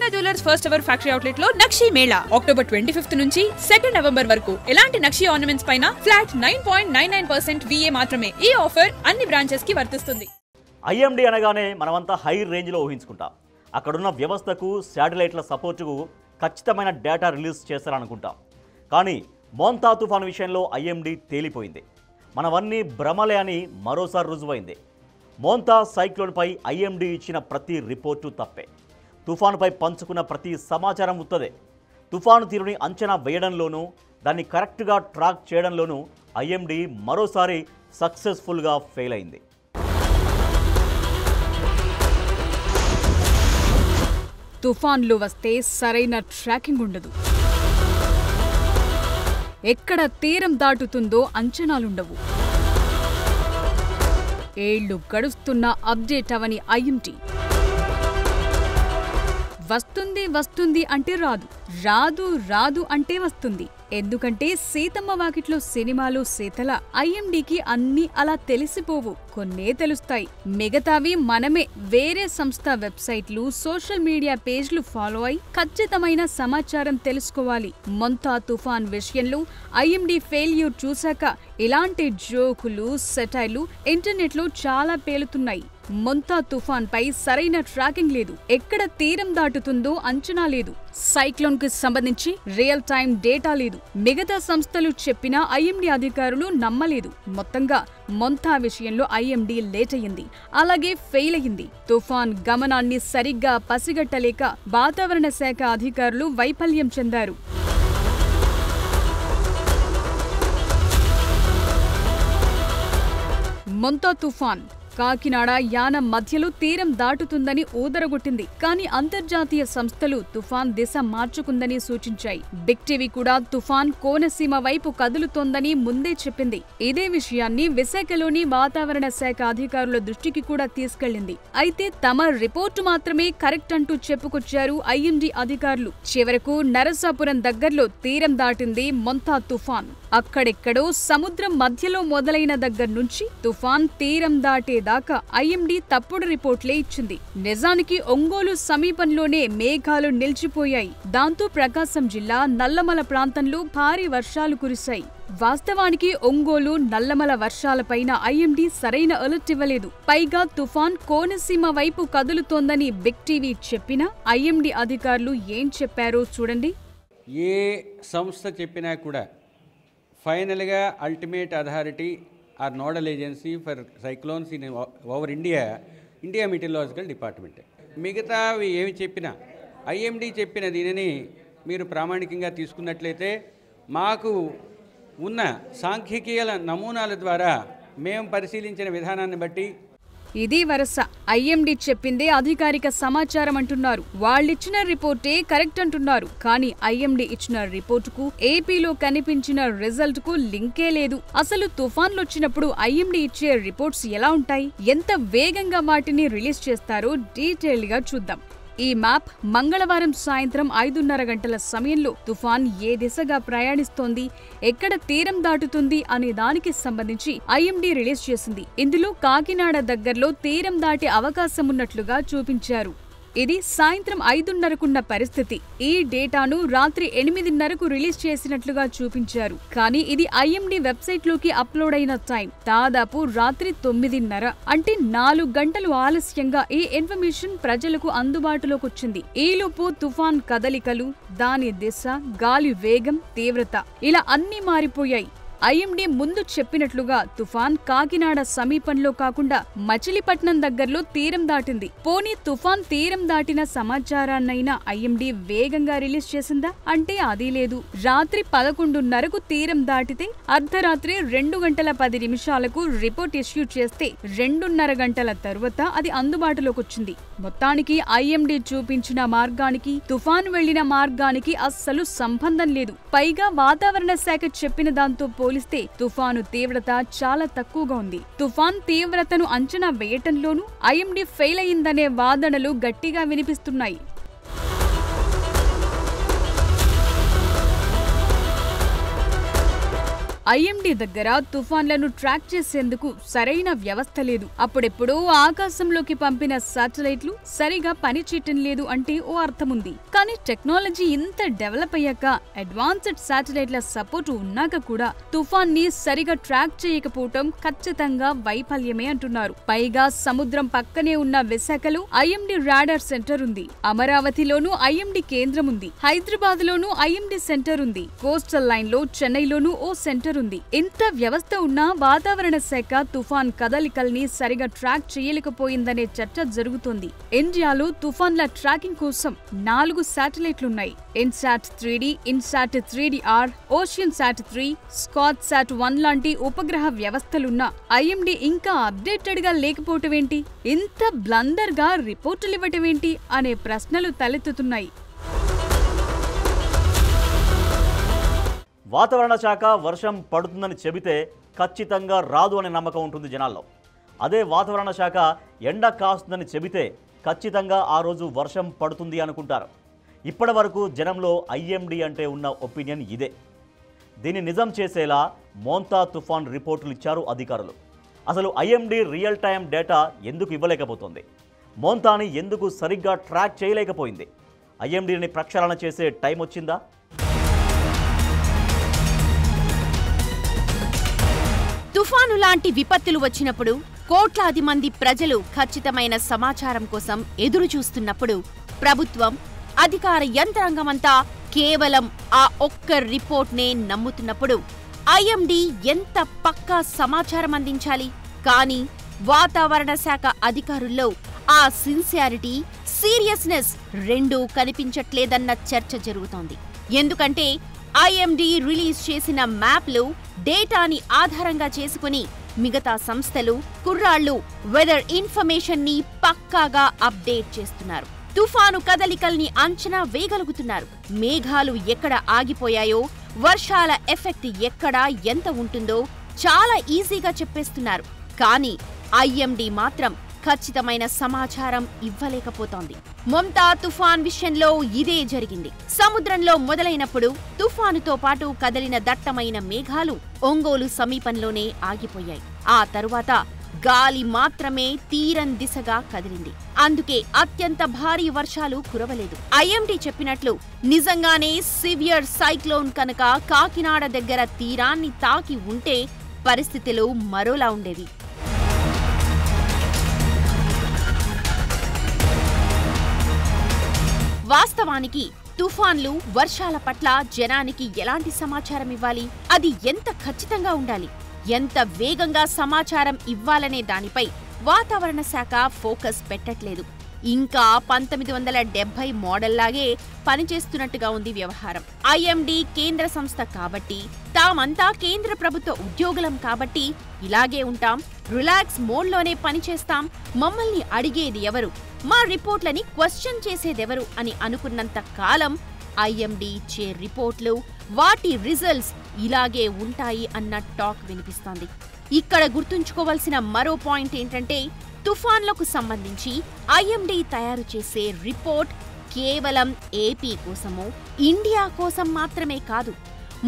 Chaya Jewellers first ever factory outlet lo Nakshi Mela October 25th నుంచి 2nd November వరకు ఎలాంటి నక్షి ornaments పైన flat 9.99% VA మాత్రమే. ఈ ఆఫర్ అన్ని బ్రాంచెస్ కి వర్తిస్తుంది. IMD అనగానే మనమంతా హై రేంజ్ లో ఊహించుకుంటాం. అక్కడున్న వ్యవస్థకు శాటిలైట్ల సపోర్టుకు ఖచ్చితమైన డేటా రిలీజ్ చేస్తారనుకుంటాం. కానీ మోంతా తుఫాను విషయంలో IMD తేలిపోయింది. మనవన్నీ భ్రమలే అని మరోసారి రుజువైంది. మోంతా సైక్లోన్పై IMD ఇచ్చిన ప్రతి రిపోర్టు తప్పే. తుఫానుపై పంచుకున్న ప్రతి సమాచారం ఉత్తదే. తుఫాను తీరుని అంచనా వేయడంలోనూ దాన్ని కరెక్ట్గా ట్రాక్ చేయడంలోనూ IMD మరోసారి సక్సెస్ఫుల్గా ఫెయిల్ అయింది. తుఫాన్లు వస్తే సరైన ట్రాకింగ్ ఉండదు. ఎక్కడ తీరం దాటుతుందో అంచనాలుండవు. ఏళ్లు గడుస్తున్నా అప్డేట్ అవని IMD వస్తుంది అంటే రాదు అంటే వస్తుంది. ఎందుకంటే సీతమ్మ వాకిట్లో సినిమాలు సీతల IMDకి అన్నీ అలా తెలిసిపోవు, కొన్నే తెలుస్తాయి. మిగతావి మనమే వేరే సంస్థ వెబ్సైట్లు, సోషల్ మీడియా పేజ్లు ఫాలో అయి ఖచ్చితమైన సమాచారం తెలుసుకోవాలి. మొంతా తుఫాన్ విషయంలో IMD ఫెయిల్యూర్ చూశాక ఇలాంటి జోకులు, సెటైర్లు ఇంటర్నెట్లో చాలా పేలుతున్నాయి. మొంతా తుఫాన్ పై సరైన ట్రాకింగ్ లేదు, ఎక్కడ తీరం దాటుతుందో అంచనా లేదు, సైక్లోన్ కి సంబంధించి రియల్ టైం డేటా లేదు. మిగతా సంస్థలు చెప్పినా IMD అధికారులు నమ్మలేదు. మొత్తంగా మొంతా విషయంలో IMD లేట్ అయ్యింది, అలాగే ఫెయిల్ అయ్యింది. తుఫాన్ గమనాన్ని సరిగ్గా పసిగట్టలేక వాతావరణ శాఖ అధికారులు వైఫల్యం చెందారు. మొంతా తుఫాన్ కాకినాడ యానం మధ్యలో తీరం దాటుతుందని ఊదరగొట్టింది. కానీ అంతర్జాతీయ సంస్థలు తుఫాన్ దిశ మార్చుకుందని సూచించాయి. బిగ్ టీవీ కూడా తుఫాన్ కోనసీమ వైపు కదులుతోందని ముందే చెప్పింది. ఇదే విషయాన్ని విశాఖలోని వాతావరణ శాఖ అధికారుల దృష్టికి కూడా తీసుకెళ్లింది. అయితే తమ రిపోర్టు మాత్రమే కరెక్ట్ అంటూ చెప్పుకొచ్చారు IMD అధికారులు. చివరకు నరసాపురం దగ్గర్లో తీరం దాటింది మొంతా తుఫాన్. అక్కడెక్కడో సముద్రం మధ్యలో మొదలైన దగ్గర నుంచి తుఫాన్ తీరం దాటే దాకా IMD తప్పుడు రిపోర్ట్లే ఇచ్చింది. నిజానికి ఒంగోలు సమీపంలోనే మేఘాలు నిలిచిపోయాయి. దాంతో ప్రకాశం జిల్లా నల్లమల ప్రాంతంలో భారీ వర్షాలు కురిశాయి. వాస్తవానికి ఒంగోలు, నల్లమల వర్షాలపైన IMD సరైన అలర్ట్ ఇవ్వలేదు. పైగా తుఫాన్ కోనసీమ వైపు కదులుతోందని బిగ్ టీవీ చెప్పినా IMD అధికారులు ఏం చెప్పారో చూడండి. ఏ సంస్థ చెప్పినా కూడా ఫైనల్గా ultimate authority or nodal agency for cyclones in over India meteorological department. మిగతావి ఏమి చెప్పినా IMD చెప్పిన దీనిని మీరు ప్రామాణికంగా తీసుకున్నట్లయితే మాకు ఉన్న సాంఖ్యకీయ నమూనాల ద్వారా మేము పరిశీలించిన విధానాన్ని బట్టి ఇది వరస. IMD చెప్పిందే అధికారిక సమాచారం అంటున్నారు. వాళ్ళిచ్చిన రిపోర్టే కరెక్ట్ అంటున్నారు. కానీ IMD ఇచ్చిన రిపోర్టుకు ఏపీలో కనిపించిన రిజల్ట్ కు లింకే లేదు. అసలు తుఫాన్లొచ్చినప్పుడు IMD ఇచ్చే రిపోర్ట్స్ ఎలా ఉంటాయి, ఎంత వేగంగా వాటిని రిలీజ్ చేస్తారో డీటెయిల్ గా చూద్దాం. ఈ మ్యాప్ మంగళవారం సాయంత్రం 5:30 గంటల సమయంలో తుఫాన్ ఏ దిశగా ప్రయాణిస్తోంది, ఎక్కడ తీరం దాటుతుంది అనే దానికి సంబంధించి IMD రిలీజ్ చేసింది. ఇందులో కాకినాడ దగ్గరలో తీరం దాటే అవకాశం ఉన్నట్లుగా చూపించారు. ఇది సాయంత్రం 5:30కున్న పరిస్థితి. ఈ డేటాను రాత్రి 8:30కు రిలీజ్ చేసినట్లుగా చూపించారు. కానీ ఇది IMD వెబ్సైట్ లోకి అప్లోడ్ అయిన టైం దాదాపు రాత్రి 9:30, అంటే 4 గంటలు ఆలస్యంగా ఈ ఇన్ఫర్మేషన్ ప్రజలకు అందుబాటులోకి వచ్చింది. ఈలోపు తుఫాన్ కదలికలు, దాని దిశ, గాలి వేగం, తీవ్రత ఇలా అన్నీ మారిపోయాయి. IMD ముందు చెప్పినట్లుగా తుఫాన్ కాకినాడ సమీపంలో కాకుండా మచిలీపట్నం దగ్గరలో తీరం దాటింది. పోనీ తుఫాన్ తీరం దాటిన సమాచారాన్నైనా IMD వేగంగా రిలీజ్ చేసిందా అంటే అది లేదు. రాత్రి 11:30కు తీరం దాటితే అర్ధరాత్రి 2:10 రిపోర్ట్ ఇష్యూ చేస్తే 2:30 గంటల తరువాత అది అందుబాటులోకి వచ్చింది. మొత్తానికి IMD చూపించిన మార్గానికి తుఫాన్ వెళ్లిన మార్గానికి అస్సలు సంబంధం లేదు. పైగా వాతావరణ శాఖ చెప్పిన దాంతో పోలిస్తే తుఫాను తీవ్రత చాలా తక్కువగా ఉంది. తుఫాన్ తీవ్రతను అంచనా వేయటంలోనూ IMD ఫెయిల్ అయిందనే వాదనలు గట్టిగా వినిపిస్తున్నాయి. ఐఎండీ దగ్గర తుఫాన్లను ట్రాక్ చేసేందుకు సరైన వ్యవస్థ లేదు. అప్పుడెప్పుడో ఆకాశంలోకి పంపిన శాటిలైట్లు సరిగా పనిచేయటం లేదు అంటే ఓ అర్థముంది. కానీ టెక్నాలజీ ఇంత డెవలప్ అయ్యాక అడ్వాన్స్డ్ శాటిలైట్ల సపోర్టు ఉన్నాక కూడా తుఫాన్ని సరిగా ట్రాక్ చేయకపోవటం ఖచ్చితంగా వైఫల్యమే అంటున్నారు. పైగా సముద్రం పక్కనే ఉన్న విశాఖలో ఐఎండీ రాడార్ సెంటర్ ఉంది. అమరావతిలోనూ ఐఎండీ కేంద్రం ఉంది. హైదరాబాద్ లోనూ ఐఎండీ సెంటర్ ఉంది. కోస్టల్ లైన్ లో చెన్నైలోనూ ఓ సెంటర్ ఉంది. ఇంత వ్యవస్థ ఉన్నా వాతావరణ శాఖ తుఫాన్ కదలికల్ని సరిగా ట్రాక్ చేయలేకపోయిందనే చర్చ జరుగుతోంది. ఇండియాలో తుఫాన్ల ట్రాకింగ్ కోసం 4 శాటిలైట్లున్నాయి. INSAT 3D, INSAT 3DR, Oceansat 3, Scatsat 1 లాంటి ఉపగ్రహ వ్యవస్థలున్నా ఐఎండీ ఇంకా అప్డేటెడ్ గా లేకపోవటమేంటి? ఇంత బ్లండర్ గా రిపోర్టులివ్వటమేంటి అనే ప్రశ్నలు తలెత్తుతున్నాయి. వాతావరణ శాఖ వర్షం పడుతుందని చెబితే ఖచ్చితంగా రాదు అనే నమ్మకం ఉంటుంది జనాల్లో. అదే వాతావరణ శాఖ ఎండ కాస్తుందని చెబితే ఖచ్చితంగా ఆ రోజు వర్షం పడుతుంది అనుకుంటారు. ఇప్పటి వరకు జనంలో ఐఎండీ అంటే ఉన్న ఒపీనియన్ ఇదే. దీన్ని నిజం చేసేలా మోంతా తుఫాన్ రిపోర్టులు ఇచ్చారు అధికారులు. అసలు ఐఎండీ రియల్ టైం డేటా ఎందుకు ఇవ్వలేకపోతుంది? మోంతాని ఎందుకు సరిగ్గా ట్రాక్ చేయలేకపోయింది? ఐఎండీని ప్రక్షాళన చేసే టైం వచ్చిందా? తుఫాను లాంటి విపత్తులు వచ్చినప్పుడు కోట్లాది మంది ప్రజలు ఖచ్చితమైన సమాచారం కోసం ఎదురు చూస్తున్నప్పుడు ప్రభుత్వం, అధికార యంత్రాంగమంతా కేవలం ఆ ఒక్క రిపోర్ట్నే నమ్ముతున్నప్పుడు ఐఎండీ ఎంత పక్కా సమాచారం అందించాలి? కానీ వాతావరణ శాఖ అధికారుల్లో ఆ సిన్సియారిటీ, సీరియస్నెస్ రెండూ కనిపించట్లేదన్న చర్చ జరుగుతోంది. ఎందుకంటే ఐఎండీ రిలీజ్ చేసిన మ్యాప్లు, డేటాని ఆధారంగా చేసుకుని మిగతా సంస్థలు, కుర్రాళ్లు వెదర్ ఇన్ఫర్మేషన్ ని పక్కాగా అప్డేట్ చేస్తున్నారు. తుఫాను కదలికల్ని అంచనా వేయగలుగుతున్నారు. మేఘాలు ఎక్కడ ఆగిపోయాయో, వర్షాల ఎఫెక్ట్ ఎక్కడ ఎంత ఉంటుందో చాలా ఈజీగా చెప్పేస్తున్నారు. కానీ ఐఎండీ మాత్రం ఖచ్చితమైన సమాచారం ఇవ్వలేకపోతోంది. మోంతా తుఫాన్ విషయంలో ఇదే జరిగింది. సముద్రంలో మొదలైనప్పుడు తుఫానుతో పాటు కదిలిన దట్టమైన మేఘాలు ఒంగోలు సమీపంలోనే ఆగిపోయాయి. ఆ తరువాత గాలి మాత్రమే తీరం దిశగా కదిలింది. అందుకే అత్యంత భారీ వర్షాలు కురవలేదు. ఐఎండీ చెప్పినట్లు నిజంగానే సివియర్ సైక్లోన్ కనుక కాకినాడ దగ్గర తీరాన్ని తాకి ఉంటే పరిస్థితులు మరోలా ఉండేవి. వాస్తవానికి తుఫాన్లు, వర్షాల పట్ల జనానికి ఎలాంటి సమాచారం ఇవ్వాలి? అది ఎంత ఖచ్చితంగా ఉండాలి? ఎంత వేగంగా సమాచారం ఇవ్వాలనే దానిపై వాతావరణ శాఖ ఫోకస్ పెట్టట్లేదు. ఇంకా 1970 మోడల్లాగే పనిచేస్తున్నట్టుగా ఉంది వ్యవహారం. ఐఎండీ కేంద్ర సంస్థ కాబట్టి, తామంతా కేంద్ర ప్రభుత్వ ఉద్యోగులం కాబట్టి ఇలాగే ఉంటాం, రిలాక్స్ మోడ్లోనే పనిచేస్తాం, మమ్మల్ని అడిగేది ఎవరు, మా రిపోర్ట్లని క్వశ్చన్ చేసేదెవరు అని అనుకున్నంత కాలం ఐఎండీ ఇచ్చే రిపోర్ట్లు, వాటి రిజల్ట్స్ ఇలాగే ఉంటాయి అన్న టాక్ వినిపిస్తోంది. ఇక్కడ గుర్తుంచుకోవాల్సిన మరో పాయింట్ ఏంటంటే, తుఫాన్లకు సంబంధించి ఐఎండీ తయారు చేసే రిపోర్ట్ కేవలం ఏపీ కోసమో, ఇండియా కోసం మాత్రమే కాదు,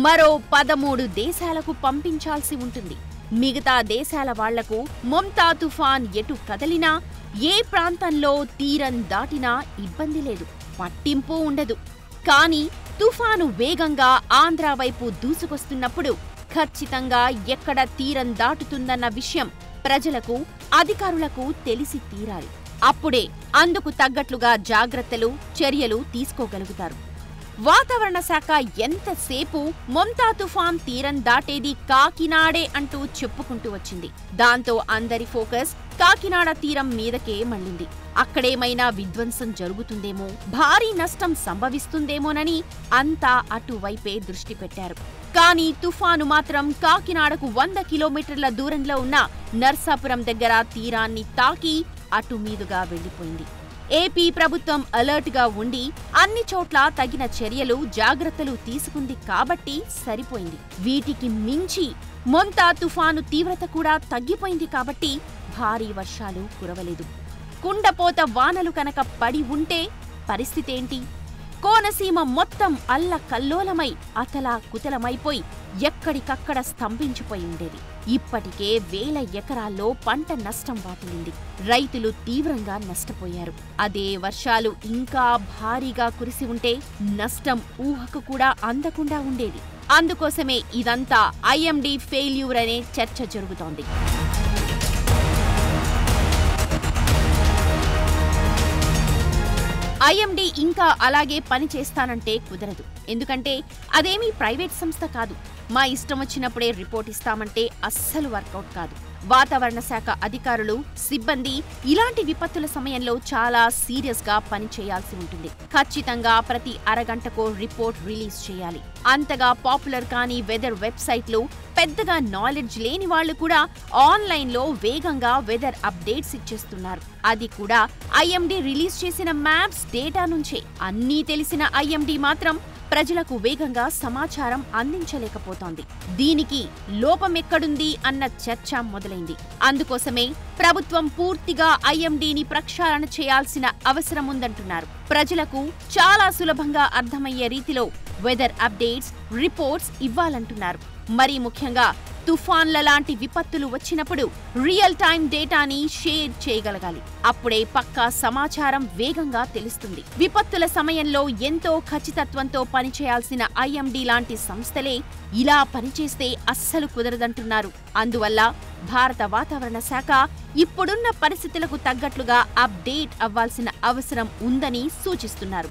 మరో 13 దేశాలకు పంపించాల్సి ఉంటుంది. మిగతా దేశాల వాళ్లకు మోంతా తుఫాన్ ఎటు కదలినా, ఏ ప్రాంతంలో తీరం దాటినా ఇబ్బంది లేదు, పట్టింపు ఉండదు. కానీ తుఫాను వేగంగా ఆంధ్ర వైపు దూసుకొస్తున్నప్పుడు ఖచ్చితంగా ఎక్కడ తీరం దాటుతుందన్న విషయం ప్రజలకు, అధికారులకు తెలిసి తీరాలి. అప్పుడే అందుకు తగ్గట్లుగా జాగ్రత్తలు, చర్యలు తీసుకోగలుగుతారు. వాతావరణ శాఖ ఎంతసేపు మోంతా తుఫాన్ తీరం దాటేది కాకినాడే అంటూ చెప్పుకుంటూ వచ్చింది. దాంతో అందరి ఫోకస్ కాకినాడ తీరం మీదకే మళ్ళింది. అక్కడేమైనా విధ్వంసం జరుగుతుందేమో, భారీ నష్టం సంభవిస్తుందేమోనని అంతా అటువైపే దృష్టి పెట్టారు. కానీ తుఫాను మాత్రం కాకినాడకు 100 కిలోమీటర్ల దూరంలో ఉన్న నర్సాపురం దగ్గర తీరాన్ని తాకి అటు మీదుగా వెళ్లిపోయింది. ఏపీ ప్రభుత్వం అలర్ట్ గా ఉండి అన్ని చోట్ల తగిన చర్యలు, జాగ్రత్తలు తీసుకుంది కాబట్టి సరిపోయింది. వీటికి మించి మోంతా తుఫాను తీవ్రత కూడా తగ్గిపోయింది కాబట్టి భారీ వర్షాలు కురవలేదు. కుండపోత వానలు కనుక పడి ఉంటే పరిస్థితేంటి? కోనసీమ మొత్తం అల్లకల్లోలమై అతలా కుతలమైపోయి ఎక్కడికక్కడ స్తంభించిపోయి ఉండేది. ఇప్పటికే వేల ఎకరాల్లో పంట నష్టం వాటిల్లింది. రైతులు తీవ్రంగా నష్టపోయారు. అదే వర్షాలు ఇంకా భారీగా కురిసి ఉంటే నష్టం ఊహకు కూడా అందకుండా ఉండేది. అందుకోసమే ఇదంతా ఐఎండీ ఫెయిల్యూర్ అనే చర్చ జరుగుతోంది. ఐఎండీ ఇంకా అలాగే పని చేస్తానంటే కుదరదు. ఎందుకంటే అదేమీ ప్రైవేట్ సంస్థ కాదు. మా ఇష్టం వచ్చినప్పుడే రిపోర్ట్ ఇస్తామంటే అస్సలు వర్కౌట్ కాదు. వాతావరణ శాఖ అధికారులు, సిబ్బంది ఇలాంటి విపత్తుల సమయంలో చాలా సీరియస్ గా పని చేయాల్సి ఉంటుంది. ఖచ్చితంగా ప్రతి అరగంటకో రిపోర్ట్ రిలీజ్ చేయాలి. అంతగా పాపులర్ కాని వెదర్ వెబ్సైట్లు, పెద్దగా నాలెడ్జ్ లేని వాళ్లు కూడా ఆన్లైన్లో వేగంగా వెదర్ అప్డేట్స్ ఇచ్చేస్తున్నారు. అది కూడా ఐఎండీ రిలీజ్ చేసిన మ్యాప్స్ డేటా నుంచే. అన్నీ తెలిసిన ఐఎండీ మాత్రం ప్రజలకు వేగంగా సమాచారం అందించలేకపోతోంది. దీనికి లోపమెక్కడుంది అన్న చర్చ మొదలైంది. అందుకోసమే ప్రభుత్వం పూర్తిగా ఐఎండీని ప్రక్షాళన చేయాల్సిన అవసరం ఉందంటున్నారు. ప్రజలకు చాలా సులభంగా అర్థమయ్యే రీతిలో వెదర్ అప్డేట్స్, రిపోర్ట్స్ ఇవ్వాలంటున్నారు. మరీ ముఖ్యంగా తుఫాన్ల లాంటి విపత్తులు వచ్చినప్పుడు రియల్ టైం డేటాని షేర్ చేయగలగాలి. అప్పుడే పక్కా సమాచారం వేగంగా తెలుస్తుంది. విపత్తుల సమయంలో ఎంతో ఖచ్చితత్వంతో పనిచేయాల్సిన ఐఎండీ లాంటి సంస్థలే ఇలా పనిచేస్తే అస్సలు కుదరదంటున్నారు. అందువల్ల భారత వాతావరణ శాఖ ఇప్పుడున్న పరిస్థితులకు తగ్గట్లుగా అప్డేట్ అవ్వాల్సిన అవసరం ఉందని సూచిస్తున్నారు.